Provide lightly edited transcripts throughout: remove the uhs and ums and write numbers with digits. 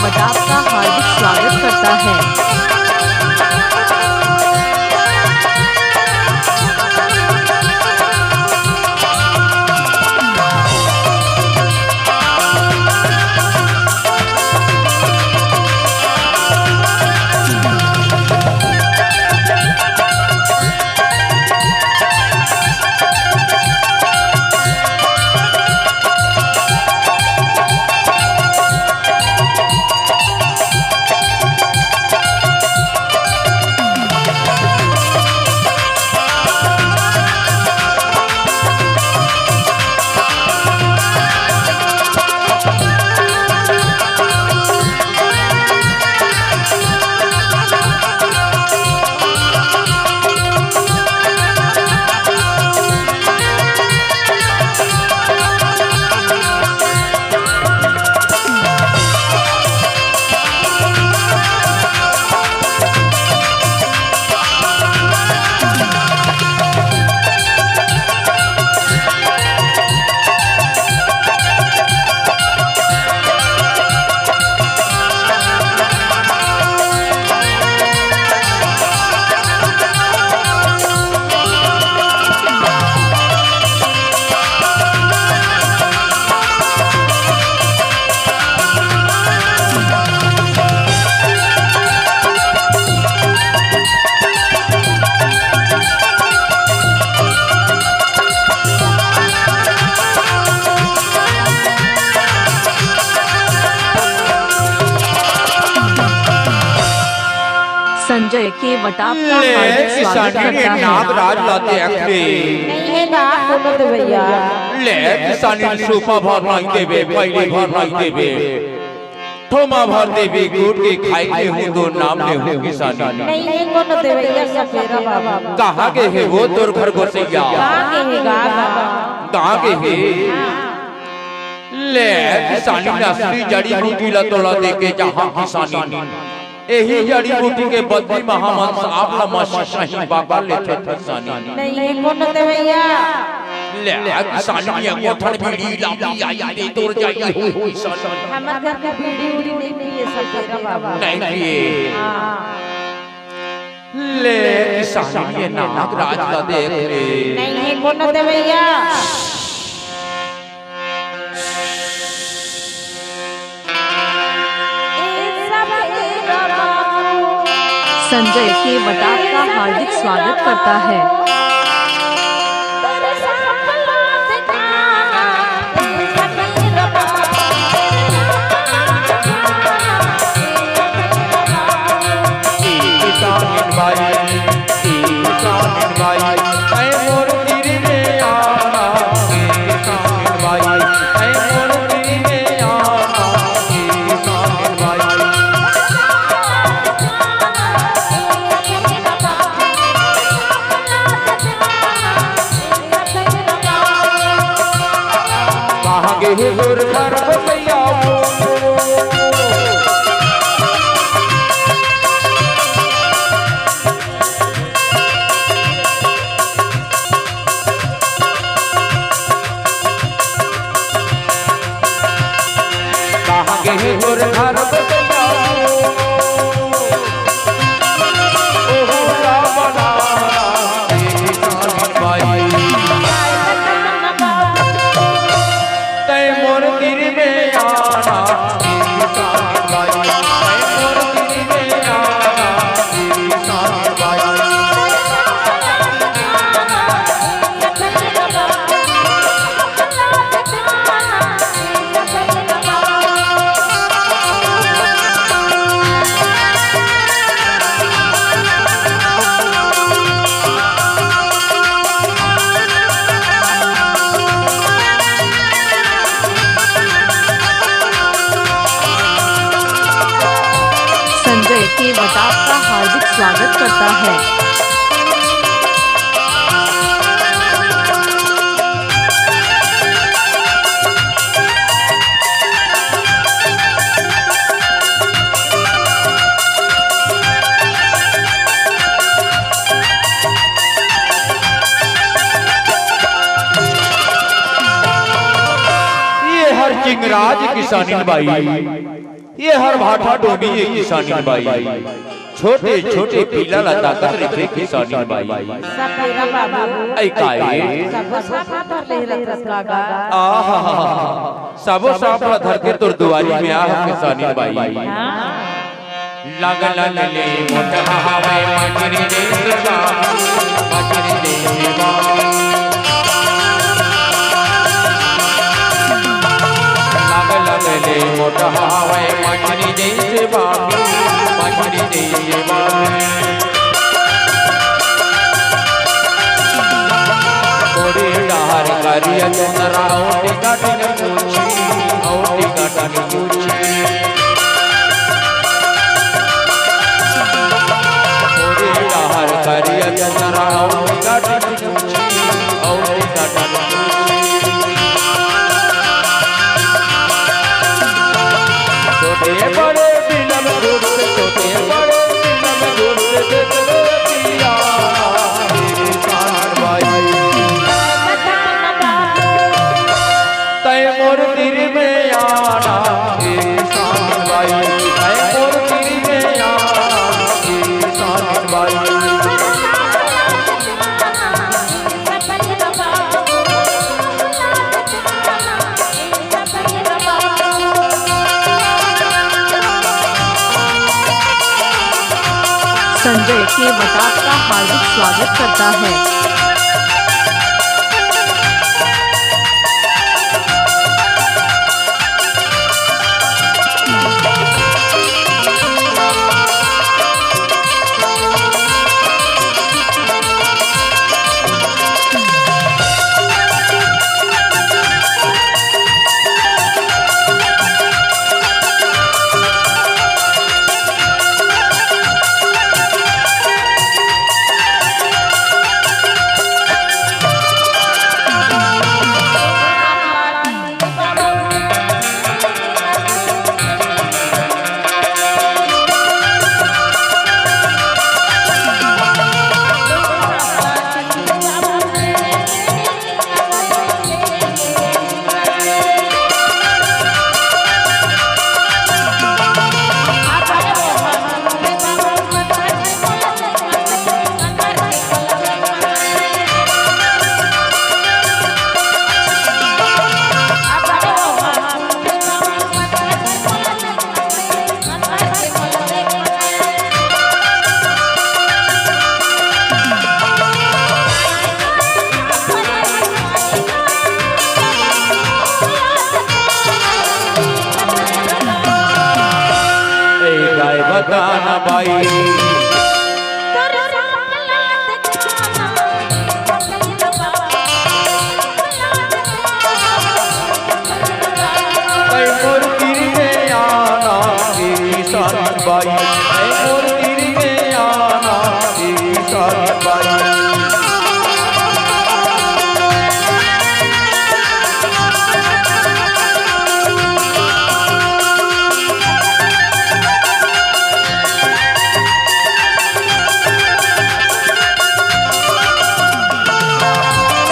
केवट आपका हार्दिक स्वागत करता है। संजय केवट आपका हार्दिक स्वागत करता है। नागराज लाते अखरे नहीं है ना बोलो तो भैया ले किसानी सोफा भर नहीं देवे पहले भर नहीं देवे थोमा भर देवे गुड़ के खाई के हूँ दो नाम ले हूँ किसानी नहीं है बोलो तो भैया सफेरा बाबा कहाँ के है वो तोर घर गोसैया कहाँ के है कहाँ के है ले किसानी ने असली जड़ी बूटी ला तोला दे के जहाँ किसानी यही जड़ी बूटी के बदली महामंत्र आप ला मशीश नहीं बाबा लेते थे किसानी नहीं है बोलो तो भैया ले किसानी ये कोठर बीड़ी लापी आई दे तोड़ जाई हो किसानी हमारे घर का बीड़ी उड़ी नहीं पिए सफेरा बाबा नहीं पिए ले किसानी ये नागराज का देख ले नहीं है बोलो तो भैया संजय केवट आपका हार्दिक स्वागत करता है। केवट आपका हार्दिक स्वागत करता है। ये हर चिंगराज किसानी बाई ये हर भाठा डोबी ये किसानी बाई छोटे छोटे पीला लता कर रखे किसानी बाई सपेरा बाबू ऐ काए सब साफा पर ले रस कागा आहा सबो साफा धर के तोर दुआरी में आ किसानी बाई लगल ले मोटा हवे मजरी दे देवा मजरी दे देवा लगल ले मोटा हवे मजरी दे देवा मजरी दे देवा कोरी डहर करिया चंद्रा औटी काटन पूछी करिया चंद्रा औटी काटन छोटे बड़े बिनम दूर से छोटे बड़े बिनम दूर से पिया तय मोर दिल में आना किसान भाई तय मोर दिल में आना किसान भाई संजय के वटाप का हार्दिक स्वागत करता है। बताना भाई मोर तिरी में आना किसान भाई मोर तिरी में आना किसान भाई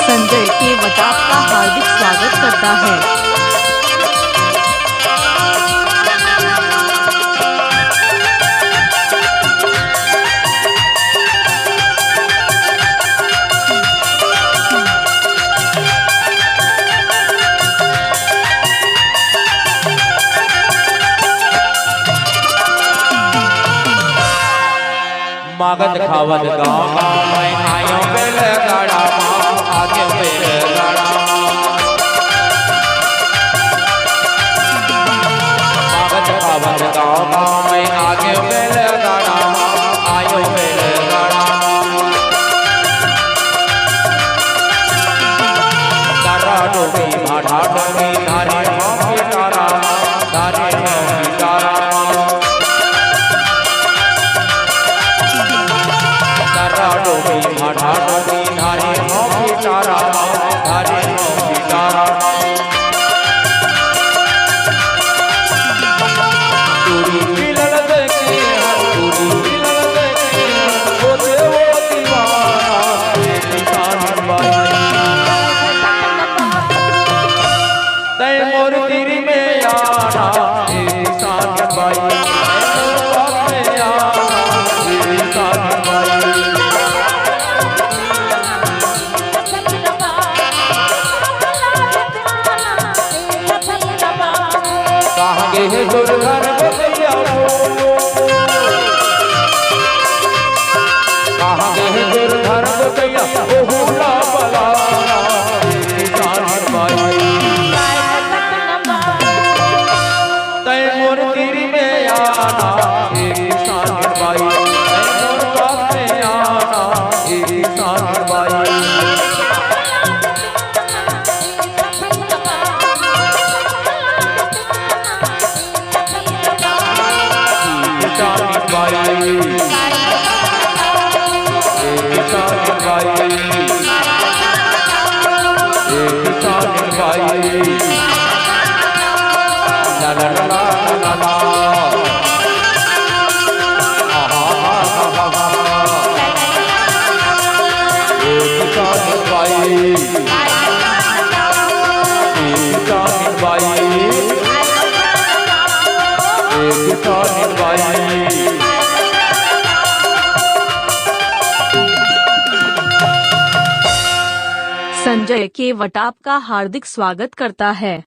संजय के वटाप का हार्दिक स्वागत करता है। मागत खावत गाँव में आयो बेल गाड़ा आगे बेल गाड़ा मागत खावत गाँव में आगे बेल गाड़ा आयो बेल गाड़ा तारा डोबी भाड़ा डोबी धारे हम तारा धारे हम तारा डोबी भाड़ा डोबी धारे गे दुर्धर बलैया कहाँ गे दुर्धर बलैया ओ हुला बला किसान भाई तय मोर गिरी में आना किसान भाई तय मोर बात में आना किसान भाई संजय के वटाप का हार्दिक स्वागत करता है।